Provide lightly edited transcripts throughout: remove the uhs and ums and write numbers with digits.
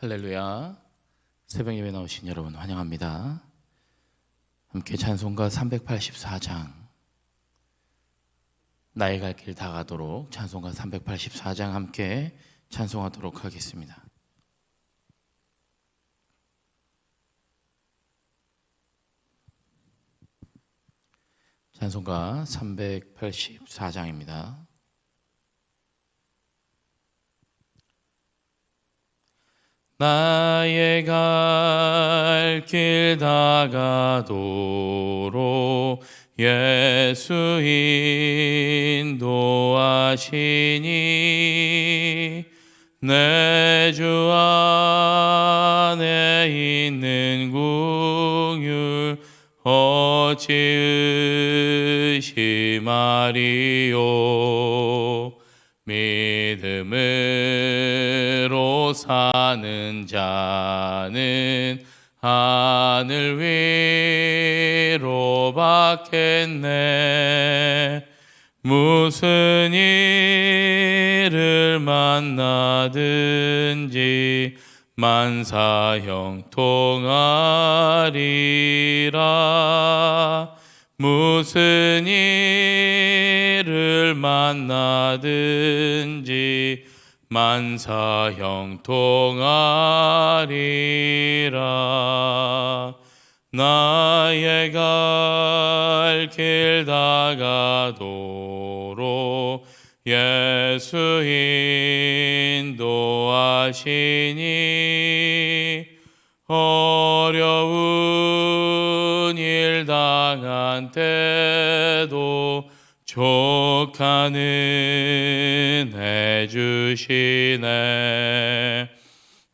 할렐루야. 새벽 예배 나오신 여러분 환영합니다. 함께 찬송가 384장 나의 갈 길 다 가도록 찬송가 384장 함께 찬송하도록 하겠습니다. 찬송가 384장입니다. 나의 갈 길 다 가도록 예수 인도하시니 내 주 안에 있는 긍휼 어찌 의심하리요. 믿음으로 사는 자는 하늘 위로 받겠네. 무슨 일을 만나든지 만사 형통하리라. 무슨 일을 만나든지 만사 형통하리라. 나의 갈 길 다 가도록 예수 인도하시니 어려운 일 당한 때도 족한 은혜 주시네.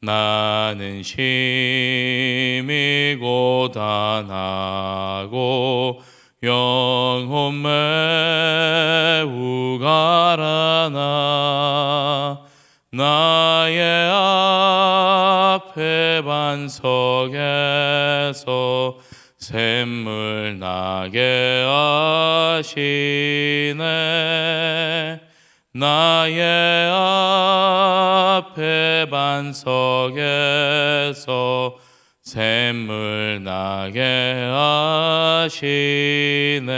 나는 심히 고단하고 영혼 매우 가라나 나의 앞에 반석에서 샘물 나게 하시네. 나의 앞에 반석에서 샘물 나게 하시네.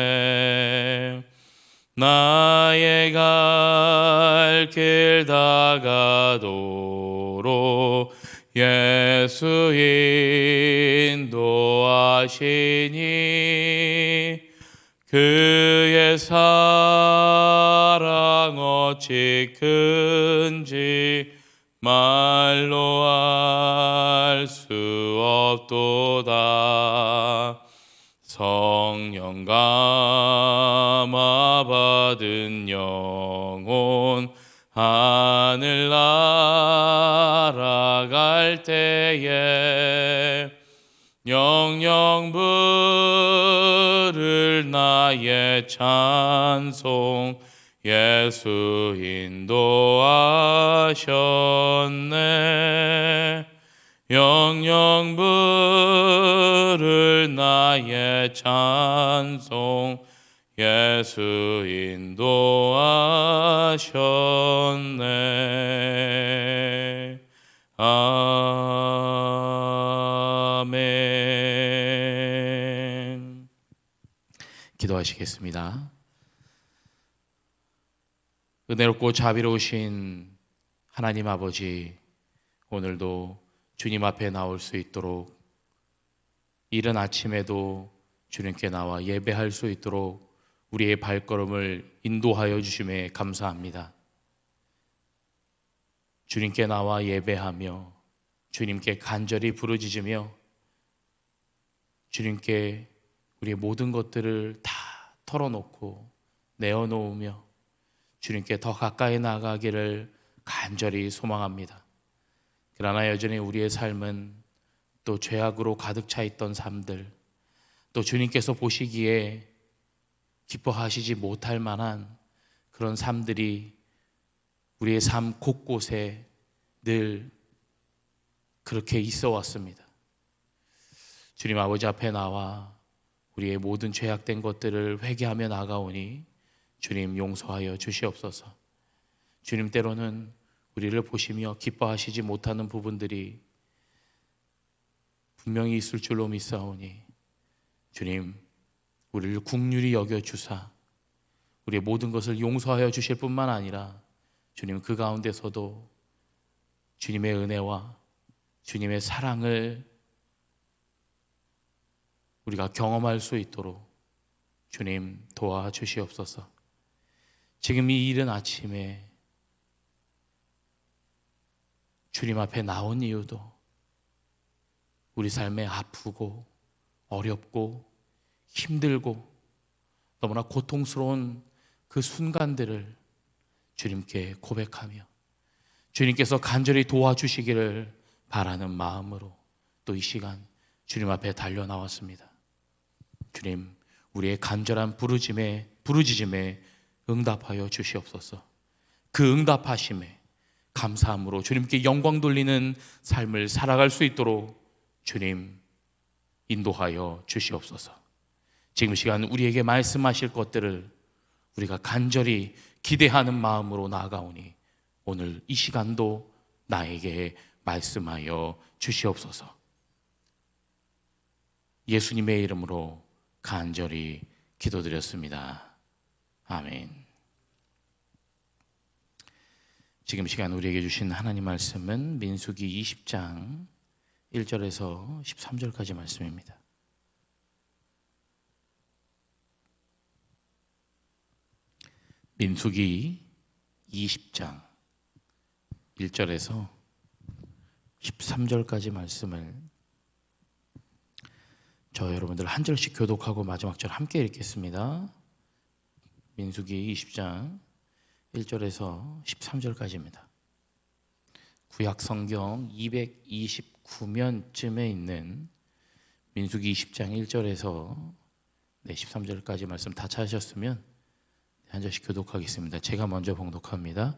나의 갈 길 다 가도록 예수 인도하시니 그의 사랑 어찌 큰지 말로 알 수 없도다. 성령 감화 받은 영혼 하늘 날아갈 때에 영영 부를 나의 찬송 예수 인도하셨네. 영영 부를 나의 찬송 예수 인도하셨네. 아멘. 기도하시겠습니다. 은혜롭고 자비로우신 하나님 아버지, 오늘도 주님 앞에 나올 수 있도록 이른 아침에도 주님께 나와 예배할 수 있도록 우리의 발걸음을 인도하여 주심에 감사합니다. 주님께 나와 예배하며 주님께 간절히 부르짖으며 주님께 우리의 모든 것들을 다 털어놓고 내어놓으며 주님께 더 가까이 나아가기를 간절히 소망합니다. 그러나 여전히 우리의 삶은 또 죄악으로 가득 차 있던 삶들, 또 주님께서 보시기에 기뻐하시지 못할 만한 그런 삶들이 우리의 삶 곳곳에 늘 그렇게 있어 왔습니다. 주님 아버지 앞에 나와 우리의 모든 죄악된 것들을 회개하며 나아가오니 주님 용서하여 주시옵소서. 주님 때로는 우리를 보시며 기뻐하시지 못하는 부분들이 분명히 있을 줄로 믿사오니 주님, 우리를 긍휼히 여겨주사 우리의 모든 것을 용서하여 주실 뿐만 아니라 주님, 그 가운데서도 주님의 은혜와 주님의 사랑을 우리가 경험할 수 있도록 주님 도와주시옵소서. 지금 이 이른 아침에 주님 앞에 나온 이유도 우리 삶에 아프고 어렵고 힘들고 너무나 고통스러운 그 순간들을 주님께 고백하며 주님께서 간절히 도와주시기를 바라는 마음으로 또 이 시간 주님 앞에 달려 나왔습니다. 주님, 우리의 간절한 부르짖음에 응답하여 주시옵소서. 그 응답하심에 감사함으로 주님께 영광 돌리는 삶을 살아갈 수 있도록 주님 인도하여 주시옵소서. 지금 시간 우리에게 말씀하실 것들을 우리가 간절히 기대하는 마음으로 나아가오니 오늘 이 시간도 나에게 말씀하여 주시옵소서. 예수님의 이름으로 간절히 기도드렸습니다. 아멘. 지금 시간 우리에게 주신 하나님 말씀은 민수기 20장 1절에서 13절까지 말씀입니다. 민수기 20장 1절에서 13절까지 말씀을 저 여러분들 한 절씩 교독하고 마지막 절 함께 읽겠습니다. 민수기 20장 1절에서 13절까지입니다. 구약 성경 229면쯤에 있는 민수기 20장 1절에서 13절까지 말씀 다 찾으셨으면 한 절씩 교독하겠습니다. 제가 먼저 봉독합니다.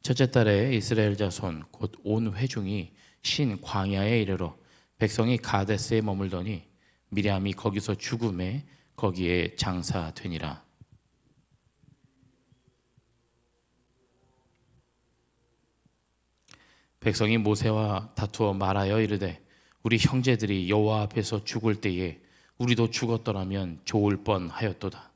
첫째 달에 이스라엘 자손 곧 온 회중이 신 광야에 이르러 백성이 가데스에 머물더니 미리암이 거기서 죽음에 거기에 장사되니라. 백성이 모세와 다투어 말하여 이르되 우리 형제들이 여호와 앞에서 죽을 때에 우리도 죽었더라면 좋을 뻔하였도다.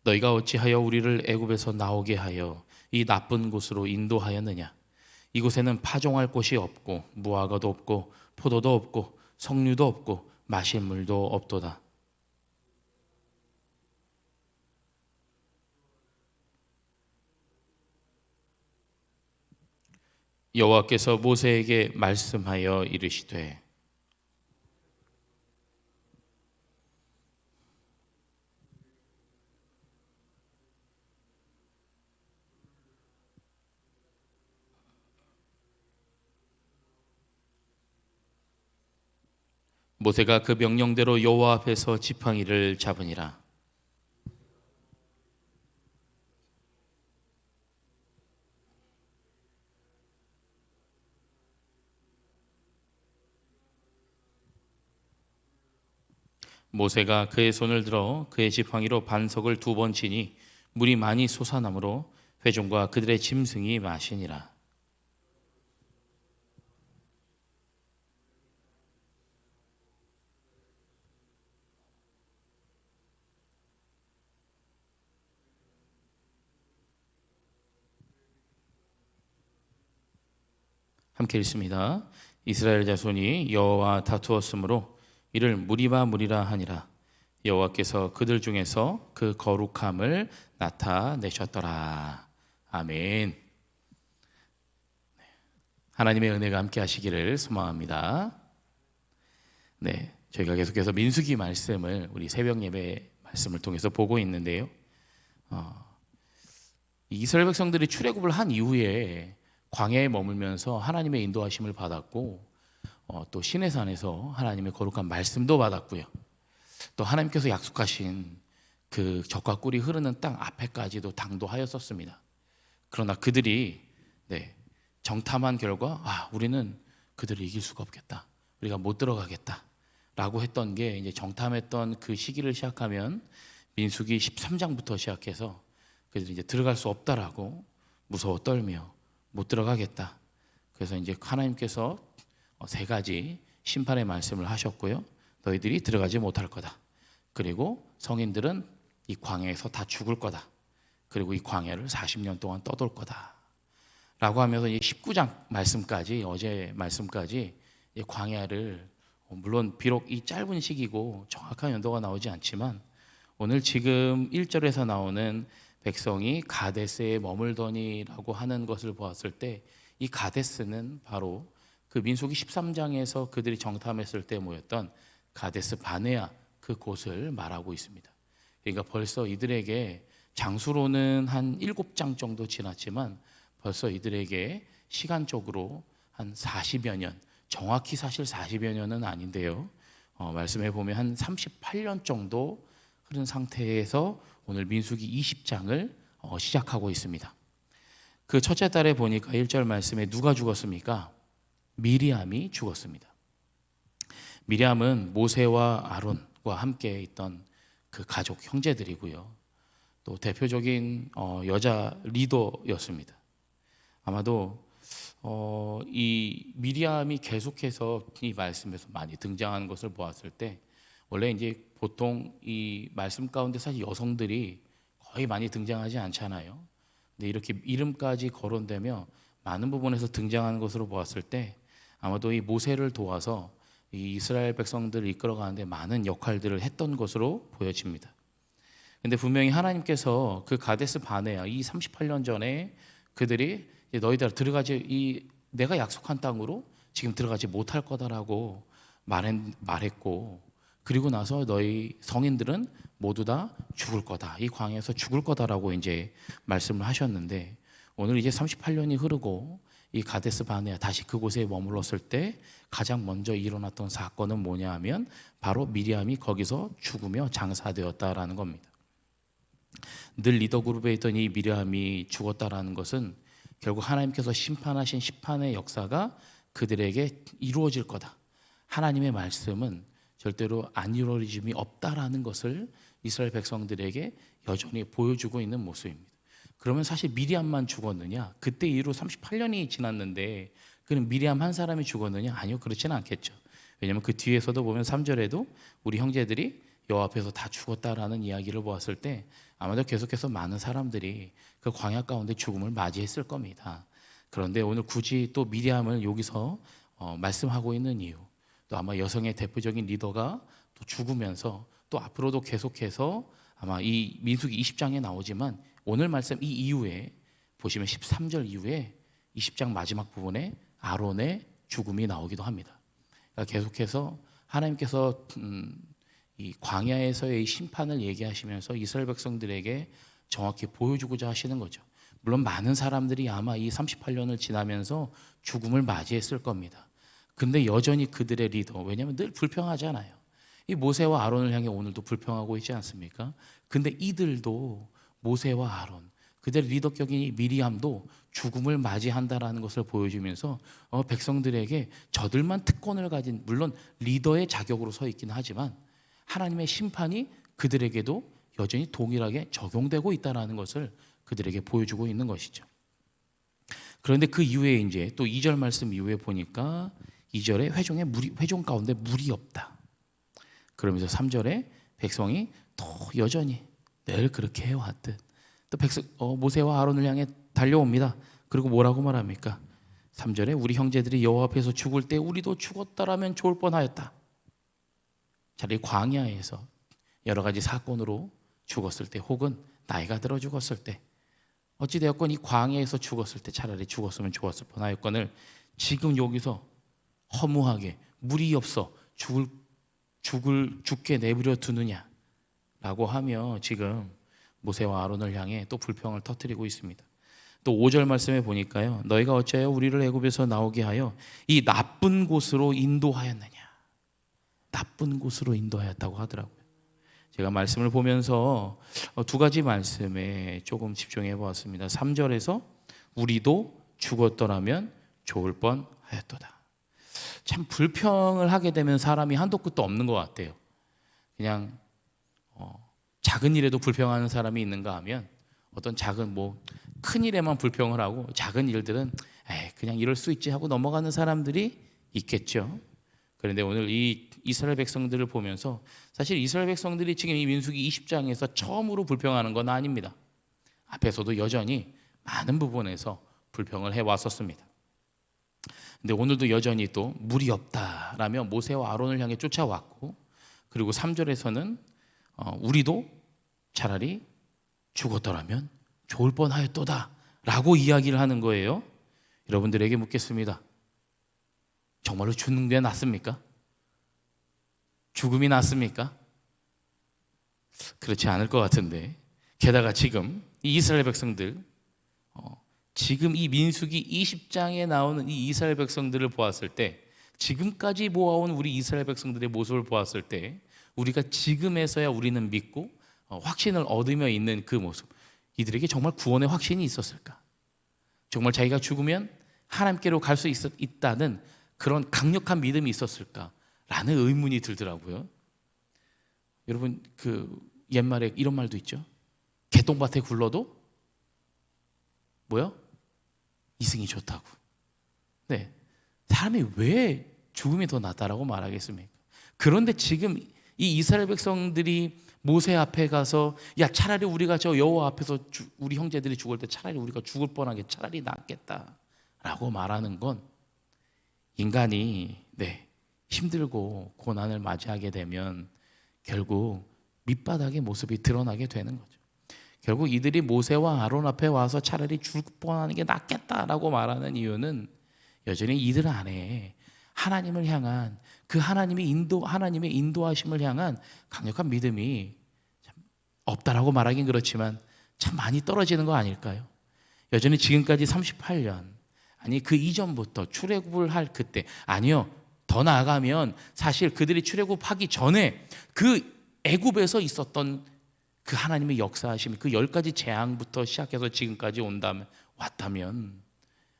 너희가 어찌하여 우리를 애굽에서 나오게 하여 이 나쁜 곳으로 인도하였느냐? 이곳에는 파종할 곳이 없고 무화과도 없고 포도도 없고 석류도 없고 마실 물도 없도다. 여호와께서 모세에게 말씀하여 이르시되 모세가 그 명령대로 여호와 앞에서 지팡이를 잡으니라. 모세가 그의 손을 들어 그의 지팡이로 반석을 2번 치니 물이 많이 솟아나므로 회중과 그들의 짐승이 마시니라. 함께 읽습니다. 이스라엘 자손이 여호와와 다투었으므로 이를 무리라 하니라. 여호와께서 그들 중에서 그 거룩함을 나타내셨더라. 아멘. 하나님의 은혜가 함께 하시기를 소망합니다. 네, 저희가 계속해서 민수기 말씀을 우리 새벽 예배 말씀을 통해서 보고 있는데요. 이스라엘 백성들이 출애굽을 한 이후에 광야에 머물면서 하나님의 인도하심을 받았고 또 시내산에서 하나님의 거룩한 말씀도 받았고요. 또 하나님께서 약속하신 그 젖과 꿀이 흐르는 땅 앞에까지도 당도하였었습니다. 그러나 그들이 정탐한 결과 우리는 그들을 이길 수가 없겠다. 우리가 못 들어가겠다. 라고 했던 게 이제 정탐했던 그 시기를 시작하면 민수기 13장부터 시작해서 그들이 이제 들어갈 수 없다라고 무서워 떨며 못 들어가겠다. 그래서 이제 하나님께서 세 가지 심판의 말씀을 하셨고요. 너희들이 들어가지 못할 거다. 그리고 성인들은 이 광야에서 다 죽을 거다. 그리고 이 광야를 40년 동안 떠돌 거다. 라고 하면서 이 19장 말씀까지, 어제 말씀까지 이 광야를, 물론 비록 이 짧은 시기고 정확한 연도가 나오지 않지만 오늘 지금 1절에서 나오는 백성이 가데스에 머물더니라고 하는 것을 보았을 때 이 가데스는 바로 그 민수기 13장에서 그들이 정탐했을 때 모였던 가데스 바네아 그 곳을 말하고 있습니다. 그러니까 벌써 이들에게 장수로는 한 7장 정도 지났지만 벌써 이들에게 시간적으로 한 40여 년, 정확히 사실 40여 년은 아닌데요. 말씀해 보면 한 38년 정도 흐른 상태에서 오늘 민수기 20장을 시작하고 있습니다. 그 첫째 달에 보니까 1절 말씀에 누가 죽었습니까? 미리암이 죽었습니다. 미리암은 모세와 아론과 함께 있던 그 가족 형제들이고요. 또 대표적인 여자 리더였습니다. 아마도 이 미리암이 계속해서 이 말씀에서 많이 등장하는 것을 보았을 때 원래 이제 보통 이 말씀 가운데 사실 여성들이 거의 많이 등장하지 않잖아요. 근데 이렇게 이름까지 거론되며 많은 부분에서 등장하는 것으로 보았을 때 아마도 이 모세를 도와서 이 이스라엘 백성들을 이끌어가는데 많은 역할들을 했던 것으로 보여집니다. 근데 분명히 하나님께서 그 가데스 바네아 이 38년 전에 그들이 너희들 들어가지 내가 약속한 땅으로 지금 들어가지 못할 거다라고 말했고, 그리고 나서 너희 성인들은 모두 다 죽을 거다. 이 광야에서 죽을 거다라고 이제 말씀을 하셨는데 오늘 이제 38년이 흐르고 이 가데스 바네아 다시 그곳에 머물렀을 때 가장 먼저 일어났던 사건은 뭐냐 하면 바로 미리암이 거기서 죽으며 장사되었다라는 겁니다. 늘 리더 그룹에 있던 이 미리암이 죽었다라는 것은 결국 하나님께서 심판하신 심판의 역사가 그들에게 이루어질 거다. 하나님의 말씀은 절대로 안 이루어짐이 없다라는 것을 이스라엘 백성들에게 여전히 보여주고 있는 모습입니다. 그러면 사실 미리암만 죽었느냐? 그때 이후로 38년이 지났는데 그럼 미리암 한 사람이 죽었느냐? 아니요, 그렇지는 않겠죠. 왜냐하면 그 뒤에서도 보면 3절에도 우리 형제들이 여호와 앞에서 다 죽었다라는 이야기를 보았을 때 아마도 계속해서 많은 사람들이 그 광야 가운데 죽음을 맞이했을 겁니다. 그런데 오늘 굳이 또 미리암을 여기서 말씀하고 있는 이유, 또 아마 여성의 대표적인 리더가 또 죽으면서 또 앞으로도 계속해서 아마 이 민수기 20장에 나오지만 오늘 말씀 이 이후에 보시면 13절 이후에 20장 마지막 부분에 아론의 죽음이 나오기도 합니다. 그러니까 계속해서 하나님께서 이 광야에서의 심판을 얘기하시면서 이스라엘 백성들에게 정확히 보여주고자 하시는 거죠. 물론 많은 사람들이 아마 이 38년을 지나면서 죽음을 맞이했을 겁니다. 근데 여전히 그들의 리더, 왜냐하면 늘 불평하잖아요. 이 모세와 아론을 향해 오늘도 불평하고 있지 않습니까? 근데 이들도 모세와 아론, 그들의 리더격인 이 미리암도 죽음을 맞이한다라는 것을 보여주면서 백성들에게 저들만 특권을 가진, 물론 리더의 자격으로 서 있긴 하지만 하나님의 심판이 그들에게도 여전히 동일하게 적용되고 있다는 것을 그들에게 보여주고 있는 것이죠. 그런데 그 이후에 이제 또 2절 말씀 이후에 보니까 2절에 회중 가운데 물이 없다. 그러면서 3절에 백성이 또 여전히 늘 그렇게 해왔듯 또 모세와 아론을 향해 달려옵니다. 그리고 뭐라고 말합니까? 3절에 우리 형제들이 여호와 앞에서 죽을 때 우리도 죽었다라면 좋을 뻔하였다. 차라리 광야에서 여러 가지 사건으로 죽었을 때 혹은 나이가 들어 죽었을 때 어찌되었건 이 광야에서 죽었을 때 차라리 죽었으면 좋았을 뻔하였건을 지금 여기서 허무하게 물이 없어 죽게 내버려 두느냐라고 하며 지금 모세와 아론을 향해 또 불평을 터뜨리고 있습니다. 또 5절 말씀에 보니까요, 너희가 어찌하여 우리를 애굽에서 나오게 하여 이 나쁜 곳으로 인도하였느냐. 나쁜 곳으로 인도하였다고 하더라고요. 제가 말씀을 보면서 두 가지 말씀에 조금 집중해 보았습니다. 3절에서 우리도 죽었더라면 좋을 뻔하였도다. 참 불평을 하게 되면 사람이 한도 끝도 없는 것 같아요. 그냥 작은 일에도 불평하는 사람이 있는가 하면 어떤 작은 큰 일에만 불평을 하고 작은 일들은 그냥 이럴 수 있지 하고 넘어가는 사람들이 있겠죠. 그런데 오늘 이 이스라엘 백성들을 보면서 사실 이스라엘 백성들이 지금 이 민수기 20장에서 처음으로 불평하는 건 아닙니다. 앞에서도 여전히 많은 부분에서 불평을 해왔었습니다. 근데 오늘도 여전히 또 물이 없다라며 모세와 아론을 향해 쫓아왔고, 그리고 3절에서는 우리도 차라리 죽었더라면 좋을 뻔하였도다 라고 이야기를 하는 거예요. 여러분들에게 묻겠습니다. 정말로 죽는 게 낫습니까? 죽음이 낫습니까? 그렇지 않을 것 같은데, 게다가 지금 이 이스라엘 백성들, 지금 이 민수기 20장에 나오는 이 이스라엘 백성들을 보았을 때, 지금까지 모아온 우리 이스라엘 백성들의 모습을 보았을 때, 우리가 지금에서야 우리는 믿고 확신을 얻으며 있는 그 모습, 이들에게 정말 구원의 확신이 있었을까? 정말 자기가 죽으면 하나님께로 갈 수 있다는 그런 강력한 믿음이 있었을까? 라는 의문이 들더라고요. 여러분, 그 옛말에 이런 말도 있죠. 개똥밭에 굴러도 이승이 좋다고. 네, 사람이 왜 죽음이 더 낫다라고 말하겠습니까? 그런데 지금 이 이스라엘 백성들이 모세 앞에 가서 야, 차라리 우리가 저 여호와 앞에서 우리 형제들이 죽을 때 차라리 우리가 죽을 뻔하게 차라리 낫겠다라고 말하는 건, 인간이 힘들고 고난을 맞이하게 되면 결국 밑바닥의 모습이 드러나게 되는 거죠. 결국 이들이 모세와 아론 앞에 와서 차라리 죽을 뻔하는 게 낫겠다라고 말하는 이유는 여전히 이들 안에 하나님을 향한 그 하나님의 인도하심을 향한 강력한 믿음이 참 없다라고 말하긴 그렇지만 참 많이 떨어지는 거 아닐까요? 여전히 지금까지 38년, 아니 그 이전부터 출애굽을 할 그때, 아니요, 더 나아가면 사실 그들이 출애굽하기 전에 그 애굽에서 있었던 그 하나님의 역사하심, 그 10가지 재앙부터 시작해서 지금까지 왔다면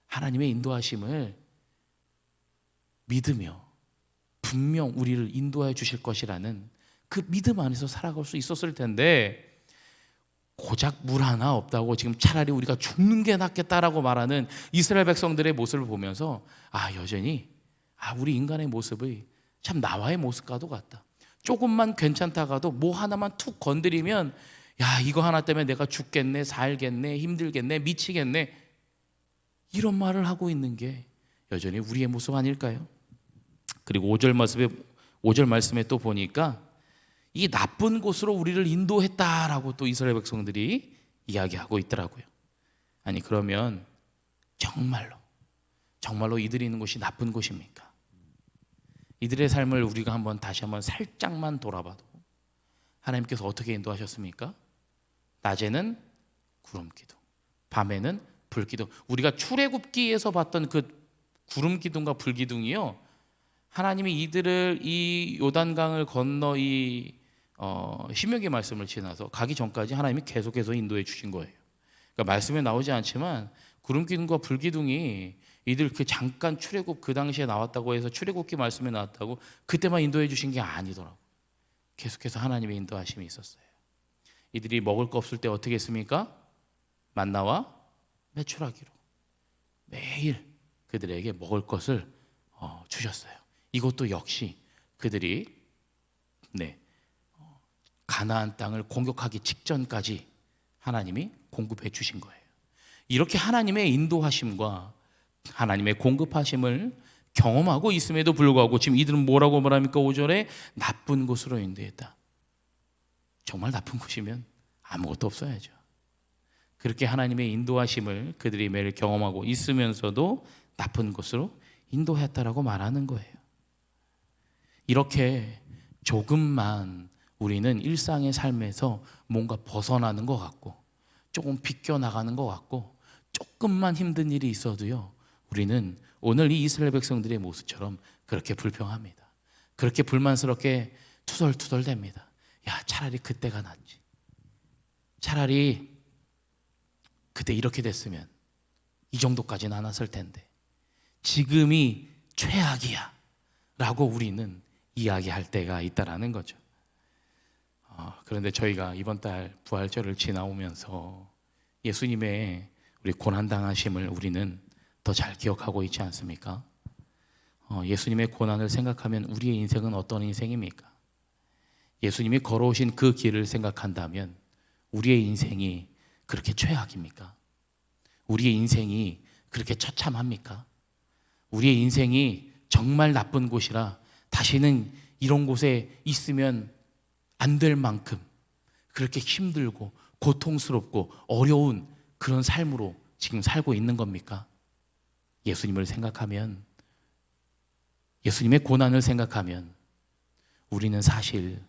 하나님의 인도하심을 믿으며 분명 우리를 인도해 주실 것이라는 그 믿음 안에서 살아갈 수 있었을 텐데, 고작 물 하나 없다고 지금 차라리 우리가 죽는 게 낫겠다라고 말하는 이스라엘 백성들의 모습을 보면서 여전히 우리 인간의 모습이 참 나와의 모습과도 같다. 조금만 괜찮다가도 뭐 하나만 툭 건드리면 야, 이거 하나 때문에 내가 죽겠네, 살겠네, 힘들겠네, 미치겠네, 이런 말을 하고 있는 게 여전히 우리의 모습 아닐까요? 그리고 5절 말씀에 또 보니까 이 나쁜 곳으로 우리를 인도했다라고 또 이스라엘 백성들이 이야기하고 있더라고요. 아니 그러면 정말로 이들이 있는 곳이 나쁜 곳입니까? 이들의 삶을 우리가 다시 한번 살짝만 돌아봐도 하나님께서 어떻게 인도하셨습니까? 낮에는 구름 기둥, 밤에는 불 기둥. 우리가 출애굽기에서 봤던 그 구름 기둥과 불 기둥이요, 하나님이 이들을 이 요단강을 건너 이 신명기 말씀을 지나서 가기 전까지 하나님이 계속해서 인도해 주신 거예요. 그러니까 말씀에 나오지 않지만 구름 기둥과 불 기둥이 이들 그 잠깐 출애굽 그 당시에 나왔다고 해서 출애굽기 말씀에 나왔다고 그때만 인도해 주신 게 아니더라고요. 계속해서 하나님의 인도하심이 있었어요. 이들이 먹을 거 없을 때 어떻게 했습니까? 만나와 메추라기로 매일 그들에게 먹을 것을 주셨어요. 이것도 역시 그들이 가나안 땅을 공격하기 직전까지 하나님이 공급해 주신 거예요. 이렇게 하나님의 인도하심과 하나님의 공급하심을 경험하고 있음에도 불구하고 지금 이들은 뭐라고 말합니까? 5절에 나쁜 곳으로 인도했다. 정말 나쁜 곳이면 아무것도 없어야죠. 그렇게 하나님의 인도하심을 그들이 매일 경험하고 있으면서도 나쁜 곳으로 인도했다라고 말하는 거예요. 이렇게 조금만 우리는 일상의 삶에서 뭔가 벗어나는 것 같고 조금 비껴나가는 것 같고 조금만 힘든 일이 있어도요, 우리는 오늘 이 이스라엘 백성들의 모습처럼 그렇게 불평합니다. 그렇게 불만스럽게 투덜투덜댑니다. 야, 차라리 그때가 낫지. 차라리 그때 이렇게 됐으면 이 정도까지는 안 왔을 텐데 지금이 최악이야 라고 우리는 이야기할 때가 있다라는 거죠. 그런데 저희가 이번 달 부활절을 지나오면서 예수님의 우리 고난당하심을 우리는 더 잘 기억하고 있지 않습니까? 예수님의 고난을 생각하면 우리의 인생은 어떤 인생입니까? 예수님이 걸어오신 그 길을 생각한다면 우리의 인생이 그렇게 최악입니까? 우리의 인생이 그렇게 처참합니까? 우리의 인생이 정말 나쁜 곳이라 다시는 이런 곳에 있으면 안 될 만큼 그렇게 힘들고 고통스럽고 어려운 그런 삶으로 지금 살고 있는 겁니까? 예수님을 생각하면, 예수님의 고난을 생각하면 우리는 사실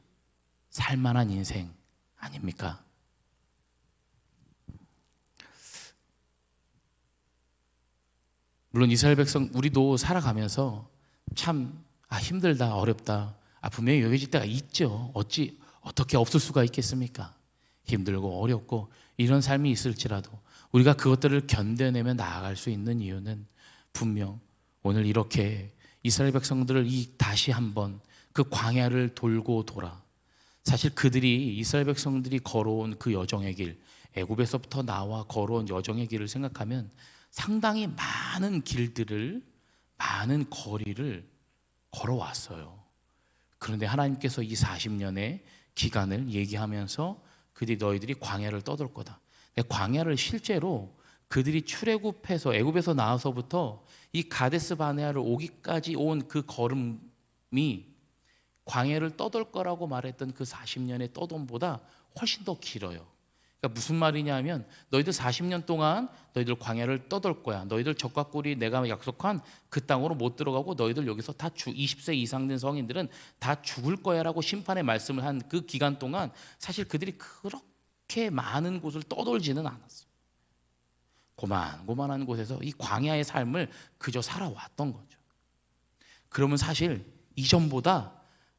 살만한 인생 아닙니까? 물론 이스라엘 백성 우리도 살아가면서 참 힘들다, 어렵다, 분명히 여겨질 때가 있죠. 어떻게 없을 수가 있겠습니까? 힘들고 어렵고 이런 삶이 있을지라도 우리가 그것들을 견뎌내며 나아갈 수 있는 이유는 분명 오늘 이렇게 이스라엘 백성들을 다시 한번 그 광야를 돌고 돌아, 사실 그들이 이스라엘 백성들이 걸어온 그 여정의 길, 애굽에서부터 나와 걸어온 여정의 길을 생각하면 상당히 많은 길들을, 많은 거리를 걸어왔어요. 그런데 하나님께서 이 40년의 기간을 얘기하면서 그들이 너희들이 광야를 떠돌 거다. 광야를 실제로 그들이 출애굽해서 애굽에서 나와서부터 이 가데스 바네아를 오기까지 온 그 걸음이 광야를 떠돌 거라고 말했던 그 40년의 떠돔보다 훨씬 더 길어요. 그러니까 무슨 말이냐 하면 너희들 40년 동안 너희들 광야를 떠돌 거야. 너희들 적과 꿀이 내가 약속한 그 땅으로 못 들어가고 너희들 여기서 다 20세 이상 된 성인들은 다 죽을 거야 라고 심판의 말씀을 한 그 기간 동안 사실 그들이 그렇게 많은 곳을 떠돌지는 않았어요. 고만고만한 곳에서 이 광야의 삶을 그저 살아왔던 거죠. 그러면 사실 이전보다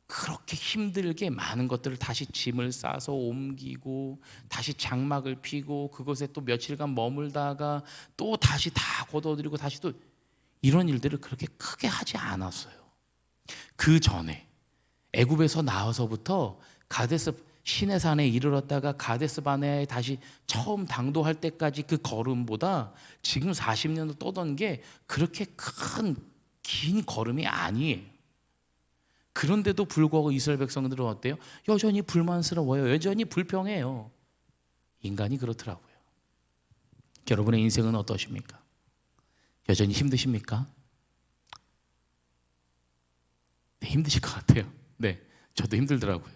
그렇게 힘들게 많은 것들을 다시 짐을 싸서 옮기고 다시 장막을 피고 그곳에 또 며칠간 머물다가 또 다시 다 걷어들이고 다시 또 이런 일들을 그렇게 크게 하지 않았어요. 그 전에 애굽에서 나와서부터 가데스 시내산에 이르렀다가 가데스 바네아에 다시 처음 당도할 때까지 그 걸음보다 지금 40년을 떠던 게 그렇게 긴 걸음이 아니에요. 그런데도 불구하고 이스라엘 백성들은 어때요? 여전히 불만스러워요. 여전히 불평해요. 인간이 그렇더라고요. 여러분의 인생은 어떠십니까? 여전히 힘드십니까? 네, 힘드실 것 같아요. 네, 저도 힘들더라고요.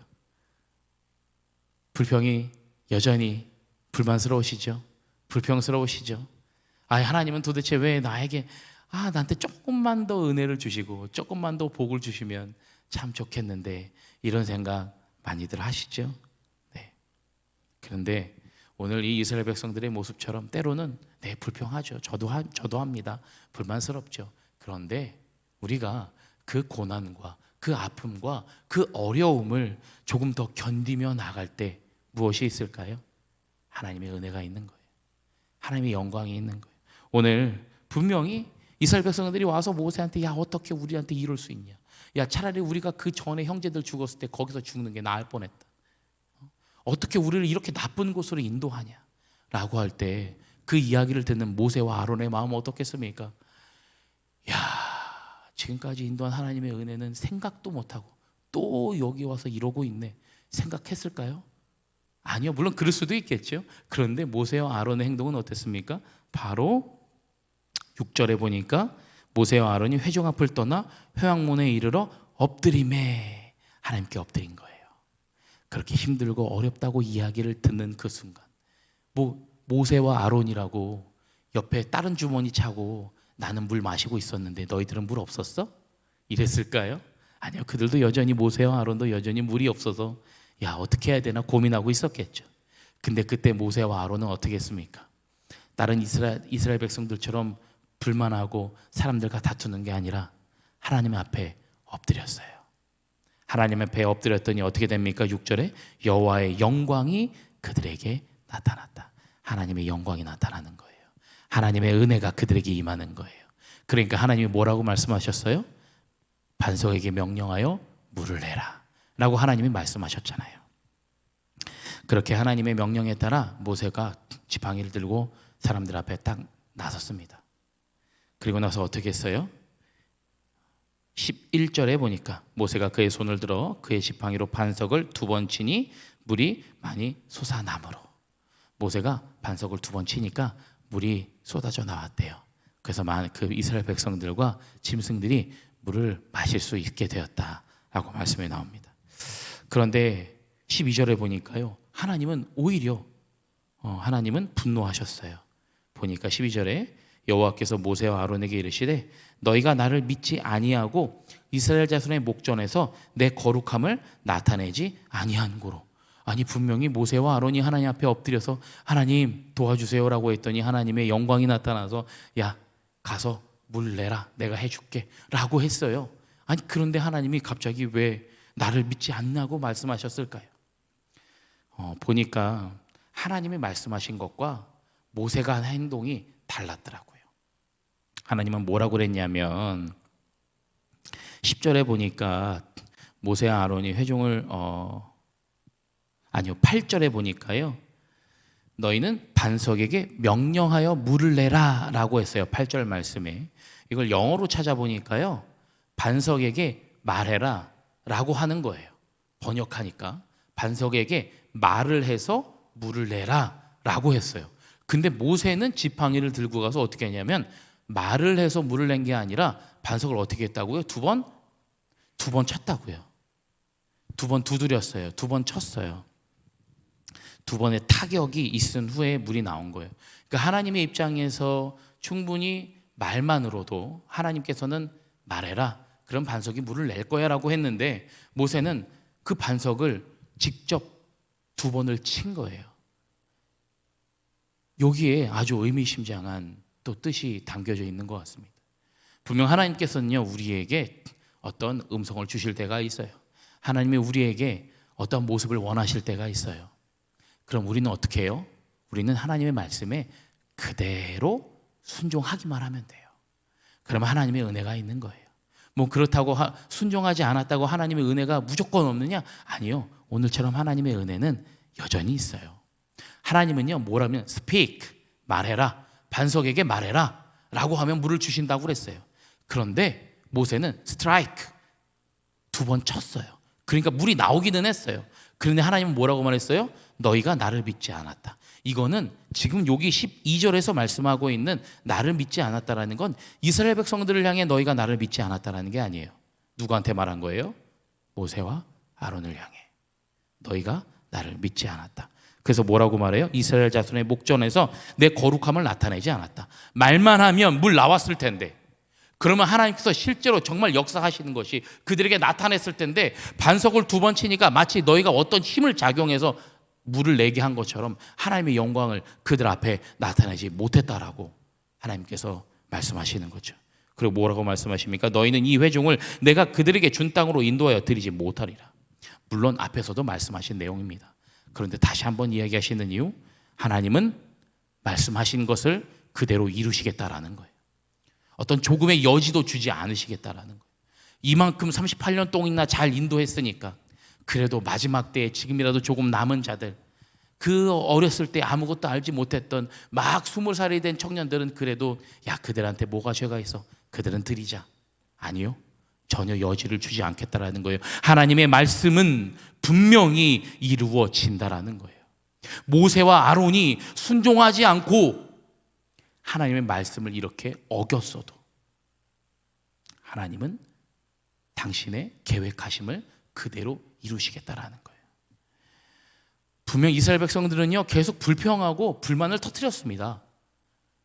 불평이 여전히 불만스러우시죠? 불평스러우시죠? 하나님은 도대체 왜 나에게 나한테 조금만 더 은혜를 주시고 조금만 더 복을 주시면 참 좋겠는데 이런 생각 많이들 하시죠? 네. 그런데 오늘 이 이스라엘 백성들의 모습처럼 때로는 불평하죠. 저도 합니다. 불만스럽죠. 그런데 우리가 그 고난과 그 아픔과 그 어려움을 조금 더 견디며 나갈 때 무엇이 있을까요? 하나님의 은혜가 있는 거예요. 하나님의 영광이 있는 거예요. 오늘 분명히 이스라엘 백성들이 와서 모세한테 어떻게 우리한테 이럴 수 있냐, 차라리 우리가 그 전에 형제들 죽었을 때 거기서 죽는 게 나을 뻔했다, 어떻게 우리를 이렇게 나쁜 곳으로 인도하냐 라고 할 때 그 이야기를 듣는 모세와 아론의 마음은 어떻겠습니까? 지금까지 인도한 하나님의 은혜는 생각도 못하고 또 여기 와서 이러고 있네 생각했을까요? 아니요. 물론 그럴 수도 있겠죠. 그런데 모세와 아론의 행동은 어땠습니까? 바로 6절에 보니까 모세와 아론이 회중 앞을 떠나 회막문에 이르러 엎드리매 하나님께 엎드린 거예요. 그렇게 힘들고 어렵다고 이야기를 듣는 그 순간 모세와 아론이라고 옆에 다른 주머니 차고 나는 물 마시고 있었는데 너희들은 물 없었어? 이랬을까요? 아니요. 그들도 여전히 모세와 아론도 여전히 물이 없어서 어떻게 해야 되나 고민하고 있었겠죠. 근데 그때 모세와 아론은 어떻게 했습니까? 다른 이스라엘 백성들처럼 불만하고 사람들과 다투는 게 아니라 하나님 앞에 엎드렸어요. 하나님 앞에 엎드렸더니 어떻게 됩니까? 6절에 여호와의 영광이 그들에게 나타났다. 하나님의 영광이 나타나는 거예요. 하나님의 은혜가 그들에게 임하는 거예요. 그러니까 하나님이 뭐라고 말씀하셨어요? 반석에게 명령하여 물을 내라 라고 하나님이 말씀하셨잖아요. 그렇게 하나님의 명령에 따라 모세가 지팡이를 들고 사람들 앞에 딱 나섰습니다. 그리고 나서 어떻게 했어요? 11절에 보니까 모세가 그의 손을 들어 그의 지팡이로 반석을 2번 치니 물이 많이 솟아나므로, 모세가 반석을 2번 치니까 물이 쏟아져 나왔대요. 그래서 그 이스라엘 백성들과 짐승들이 물을 마실 수 있게 되었다라고 말씀이 나옵니다. 그런데 12절에 보니까요, 하나님은 오히려 하나님은 분노하셨어요. 보니까 12절에 여호와께서 모세와 아론에게 이르시되 너희가 나를 믿지 아니하고 이스라엘 자손의 목전에서 내 거룩함을 나타내지 아니한 고로. 아니, 분명히 모세와 아론이 하나님 앞에 엎드려서 하나님 도와주세요라고 했더니 하나님의 영광이 나타나서 야, 가서 물 내라, 내가 해줄게 라고 했어요. 아니, 그런데 하나님이 갑자기 왜 나를 믿지 않냐고 말씀하셨을까요? 보니까 하나님이 말씀하신 것과 모세가 한 행동이 달랐더라고요. 하나님은 뭐라고 그랬냐면 10절에 보니까 모세와 아론이 회중을 8절에 보니까요, 너희는 반석에게 명령하여 물을 내라 라고 했어요. 8절 말씀에. 이걸 영어로 찾아보니까요, 반석에게 말해라 라고 하는 거예요. 번역하니까 반석에게 말을 해서 물을 내라 라고 했어요. 근데 모세는 지팡이를 들고 가서 어떻게 했냐면 말을 해서 물을 낸 게 아니라 반석을 어떻게 했다고요? 두 번 쳤다고요. 2번 두드렸어요. 2번 쳤어요. 2번의 타격이 있은 후에 물이 나온 거예요. 그러니까 하나님의 입장에서 충분히 말만으로도 하나님께서는 말해라, 그럼 반석이 물을 낼 거야 라고 했는데 모세는 그 반석을 직접 2번을 친 거예요. 여기에 아주 의미심장한 또 뜻이 담겨져 있는 것 같습니다. 분명 하나님께서는요, 우리에게 어떤 음성을 주실 때가 있어요. 하나님이 우리에게 어떤 모습을 원하실 때가 있어요. 그럼 우리는 어떻게 해요? 우리는 하나님의 말씀에 그대로 순종하기만 하면 돼요. 그러면 하나님의 은혜가 있는 거예요. 뭐 그렇다고 순종하지 않았다고 하나님의 은혜가 무조건 없느냐? 아니요. 오늘처럼 하나님의 은혜는 여전히 있어요. 하나님은요, 뭐라면 speak, 말해라, 반석에게 말해라 라고 하면 물을 주신다고 그랬어요. 그런데 모세는 strike, 2번 쳤어요. 그러니까 물이 나오기는 했어요. 그런데 하나님은 뭐라고 말했어요? 너희가 나를 믿지 않았다. 이거는 지금 여기 12절에서 말씀하고 있는 나를 믿지 않았다라는 건 이스라엘 백성들을 향해 너희가 나를 믿지 않았다라는 게 아니에요. 누구한테 말한 거예요? 모세와 아론을 향해. 너희가 나를 믿지 않았다. 그래서 뭐라고 말해요? 이스라엘 자손의 목전에서 내 거룩함을 나타내지 않았다. 말만 하면 물 나왔을 텐데, 그러면 하나님께서 실제로 정말 역사하시는 것이 그들에게 나타냈을 텐데 반석을 2번 치니까 마치 너희가 어떤 힘을 작용해서 물을 내게 한 것처럼 하나님의 영광을 그들 앞에 나타내지 못했다라고 하나님께서 말씀하시는 거죠. 그리고 뭐라고 말씀하십니까? 너희는 이 회중을 내가 그들에게 준 땅으로 인도하여 드리지 못하리라. 물론 앞에서도 말씀하신 내용입니다. 그런데 다시 한번 이야기하시는 이유, 하나님은 말씀하신 것을 그대로 이루시겠다라는 거예요. 어떤 조금의 여지도 주지 않으시겠다라는 거예요. 이만큼 38년 동안이나 잘 인도했으니까 그래도 마지막 때에 지금이라도 조금 남은 자들, 그 어렸을 때 아무것도 알지 못했던 막 20살이 된 청년들은 그래도 야, 그들한테 뭐가 죄가 있어? 그들은 드리자. 아니요. 전혀 여지를 주지 않겠다라는 거예요. 하나님의 말씀은 분명히 이루어진다라는 거예요. 모세와 아론이 순종하지 않고 하나님의 말씀을 이렇게 어겼어도 하나님은 당신의 계획하심을 그대로 이루시겠다라는 거예요. 분명 이스라엘 백성들은요, 계속 불평하고 불만을 터뜨렸습니다.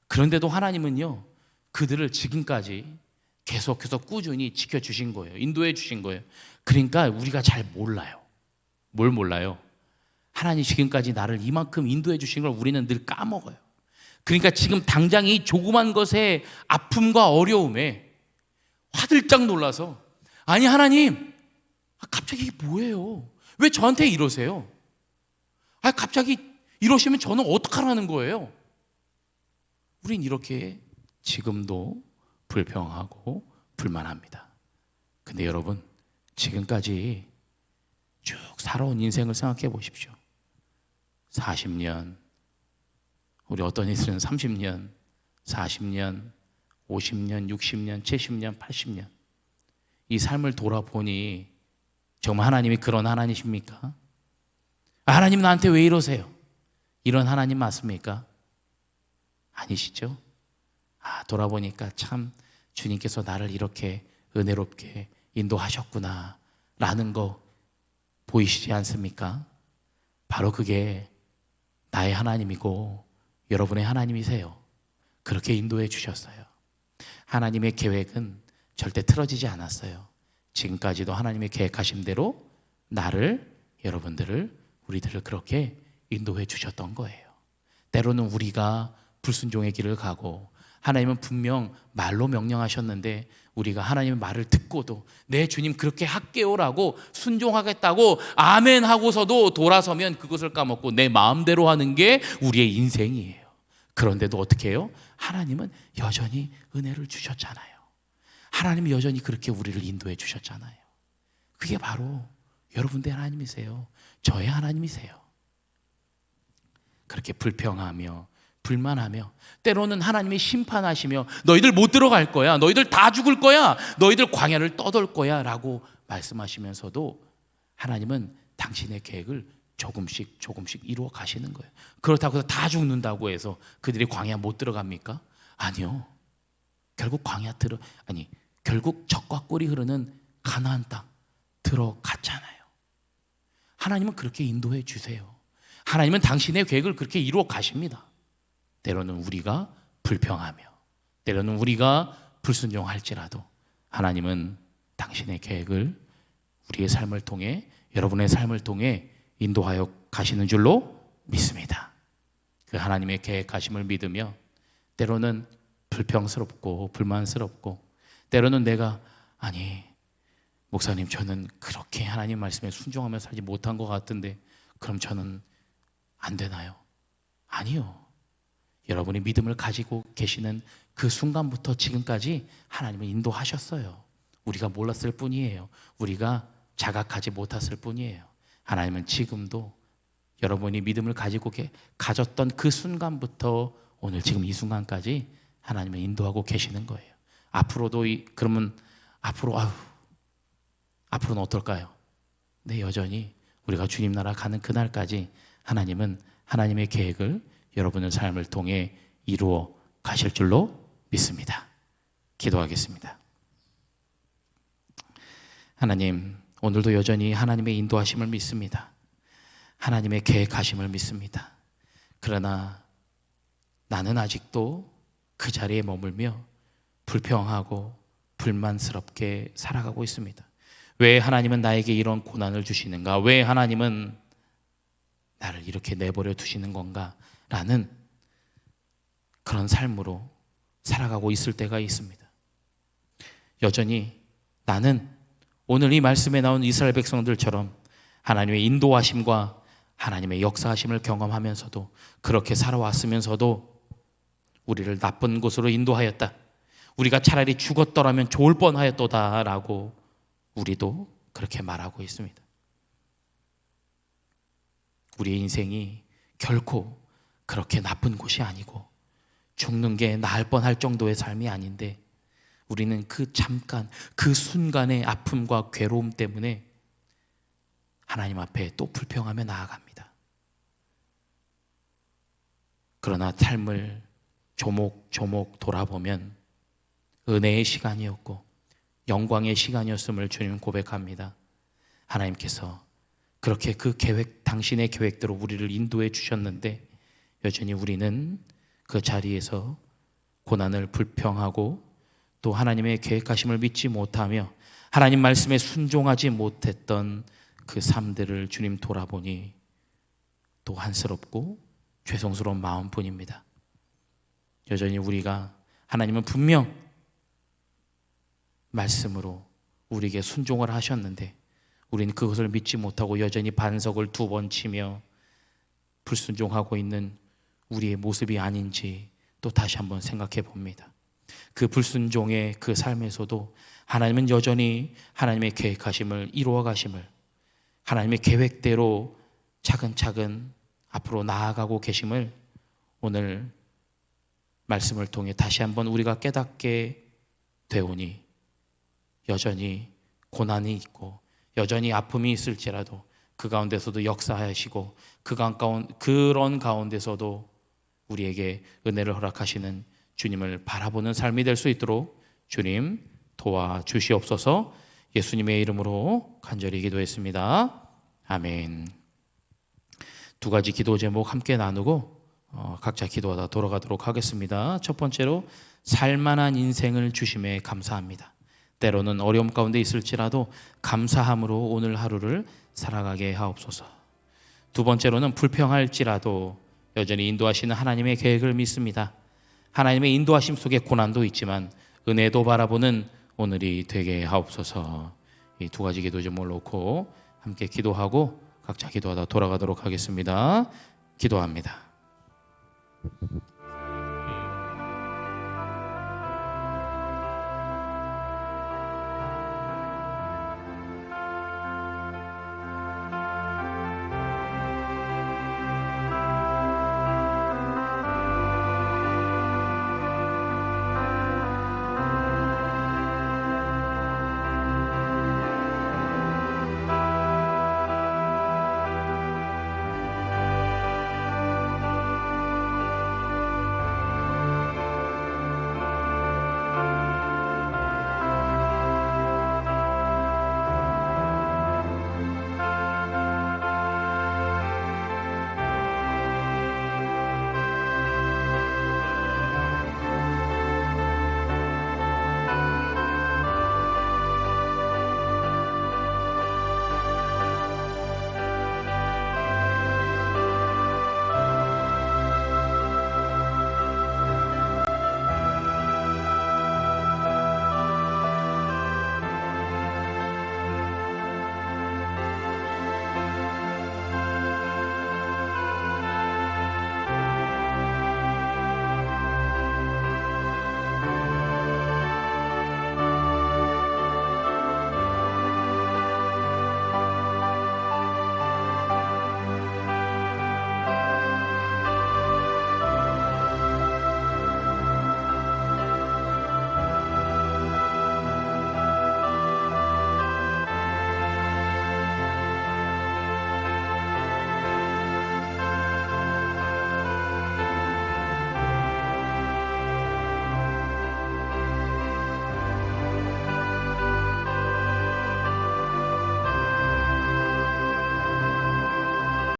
그런데도 하나님은요, 그들을 지금까지 계속해서 꾸준히 지켜주신 거예요. 인도해 주신 거예요. 그러니까 우리가 잘 몰라요. 뭘 몰라요? 하나님 지금까지 나를 이만큼 인도해 주신 걸 우리는 늘 까먹어요. 그러니까 지금 당장 이 조그만 것의 아픔과 어려움에 화들짝 놀라서, 아니 하나님, 갑자기 이게 뭐예요? 왜 저한테 이러세요? 갑자기 이러시면 저는 어떡하라는 거예요? 우린 이렇게 지금도 불평하고 불만합니다. 근데 여러분, 지금까지 쭉 살아온 인생을 생각해 보십시오. 40년, 우리 어떤 이들은 30년, 40년, 50년, 60년, 70년, 80년 이 삶을 돌아보니 정말 하나님이 그런 하나님이십니까? 하나님 나한테 왜 이러세요? 이런 하나님 맞습니까? 아니시죠? 돌아보니까 참 주님께서 나를 이렇게 은혜롭게 인도하셨구나 라는 거 보이시지 않습니까? 바로 그게 나의 하나님이고 여러분의 하나님이세요. 그렇게 인도해 주셨어요. 하나님의 계획은 절대 틀어지지 않았어요. 지금까지도 하나님의 계획하신 대로 나를, 여러분들을, 우리들을 그렇게 인도해 주셨던 거예요. 때로는 우리가 불순종의 길을 가고 하나님은 분명 말로 명령하셨는데 우리가 하나님의 말을 듣고도 네 주님 그렇게 할게요라고 순종하겠다고 아멘 하고서도 돌아서면 그것을 까먹고 내 마음대로 하는 게 우리의 인생이에요. 그런데도 어떻게 해요? 하나님은 여전히 은혜를 주셨잖아요. 하나님은 여전히 그렇게 우리를 인도해 주셨잖아요. 그게 바로 여러분들의 하나님이세요. 저의 하나님이세요. 그렇게 불평하며 불만하며 때로는 하나님이 심판하시며 너희들 못 들어갈 거야, 너희들 다 죽을 거야, 너희들 광야를 떠돌 거야 라고 말씀하시면서도 하나님은 당신의 계획을 조금씩 이루어 가시는 거예요. 그렇다고 해서 다 죽는다고 해서 그들이 광야 못 들어갑니까? 아니요. 결국 결국 젖과 꿀이 흐르는 가나안 땅 들어갔잖아요. 하나님은 그렇게 인도해 주세요. 하나님은 당신의 계획을 그렇게 이루어 가십니다. 때로는 우리가 불평하며 때로는 우리가 불순종할지라도 하나님은 당신의 계획을 우리의 삶을 통해, 여러분의 삶을 통해 인도하여 가시는 줄로 믿습니다. 그 하나님의 계획하심을 믿으며 때로는 불평스럽고 불만스럽고 때로는 내가 목사님 저는 그렇게 하나님 말씀에 순종하며 살지 못한 것 같은데 그럼 저는 안 되나요? 아니요. 여러분이 믿음을 가지고 계시는 그 순간부터 지금까지 하나님은 인도하셨어요. 우리가 몰랐을 뿐이에요. 우리가 자각하지 못했을 뿐이에요. 하나님은 지금도 여러분이 믿음을 가졌던 그 순간부터 오늘 지금 이 순간까지 하나님은 인도하고 계시는 거예요. 앞으로도 그러면 앞으로는 어떨까요? 네, 여전히 우리가 주님 나라 가는 그날까지 하나님은 하나님의 계획을 여러분의 삶을 통해 이루어 가실 줄로 믿습니다. 기도하겠습니다. 하나님, 오늘도 여전히 하나님의 인도하심을 믿습니다. 하나님의 계획하심을 믿습니다. 그러나 나는 아직도 그 자리에 머물며 불평하고 불만스럽게 살아가고 있습니다. 왜 하나님은 나에게 이런 고난을 주시는가? 왜 하나님은 나를 이렇게 내버려 두시는 건가? 라는 그런 삶으로 살아가고 있을 때가 있습니다. 여전히 나는 오늘 이 말씀에 나온 이스라엘 백성들처럼 하나님의 인도하심과 하나님의 역사하심을 경험하면서도 그렇게 살아왔으면서도 우리를 나쁜 곳으로 인도하였다. 우리가 차라리 죽었더라면 좋을 뻔하였도다라고 우리도 그렇게 말하고 있습니다. 우리의 인생이 결코 그렇게 나쁜 곳이 아니고 죽는 게 나을 뻔할 정도의 삶이 아닌데 우리는 그 잠깐, 그 순간의 아픔과 괴로움 때문에 하나님 앞에 또 불평하며 나아갑니다. 그러나 삶을 조목조목 돌아보면 은혜의 시간이었고 영광의 시간이었음을 주님 고백합니다. 하나님께서 그렇게 그 계획, 당신의 계획대로 우리를 인도해 주셨는데 여전히 우리는 그 자리에서 고난을 불평하고 또 하나님의 계획하심을 믿지 못하며 하나님 말씀에 순종하지 못했던 그 삶들을 주님 돌아보니 또 한스럽고 죄송스러운 마음뿐입니다. 여전히 우리가 하나님은 분명 말씀으로 우리에게 순종을 하셨는데 우리는 그것을 믿지 못하고 여전히 반석을 2번 치며 불순종하고 있는 우리의 모습이 아닌지 또 다시 한번 생각해 봅니다. 그 불순종의 그 삶에서도 하나님은 여전히 하나님의 계획하심을 이루어 가심을 하나님의 계획대로 차근차근 앞으로 나아가고 계심을 오늘 말씀을 통해 다시 한번 우리가 깨닫게 되오니, 여전히 고난이 있고 여전히 아픔이 있을지라도 그 가운데서도 역사하시고 그런 가운데서도 우리에게 은혜를 허락하시는 주님을 바라보는 삶이 될 수 있도록 주님 도와주시옵소서. 예수님의 이름으로 간절히 기도했습니다. 아멘. 두 가지 기도 제목 함께 나누고 각자 기도하다 돌아가도록 하겠습니다. 첫 번째로 살만한 인생을 주심에 감사합니다. 때로는 어려움 가운데 있을지라도 감사함으로 오늘 하루를 살아가게 하옵소서. 두 번째로는 불평할지라도 여전히 인도하시는 하나님의 계획을 믿습니다. 하나님의 인도하심 속에 고난도 있지만 은혜도 바라보는 오늘이 되게 하옵소서. 이 두 가지 기도 제목을 놓고 함께 기도하고 각자 기도하다 돌아가도록 하겠습니다. 기도합니다.